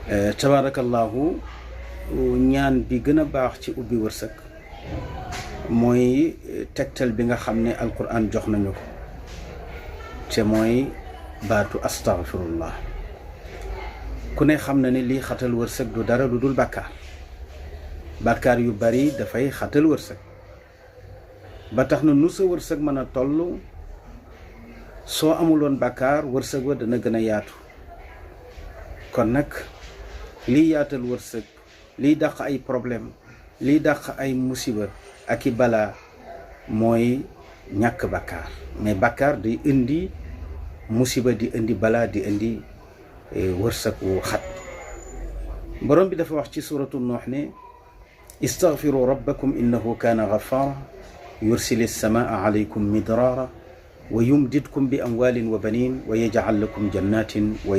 tabarakallahu ñaan bi gën a baax ci ubbi wërsëg mooy tegtal bi nga xam ne alquran jox nañu ko te mooy baatu astaghfirullah ku ne xam na ne lii xatal wërsëg du dara lu dul bàkkaar yu bari dafay xatal wërsëg ba tax na nu sa wërsëg mën a toll soo amuloon bàkkaar wërsëg wa dana gën a yaatu kon nag lii yaatal wërsëg lii dàq ay problème lii dàq ay musiba ak i balaa mooy ñàkk bàkkaar mais bàkkaar di indi musiba di indi balaa di indi wërsëg wu xat borom bi dafa wax ci suratu nuux ne istaghfiru rabbakum innahu kaana ghaffara yursili samaa alaykum midraara wa yumdidkum bi amwaalin wa baniin wa yaj'al lakum jannatin wa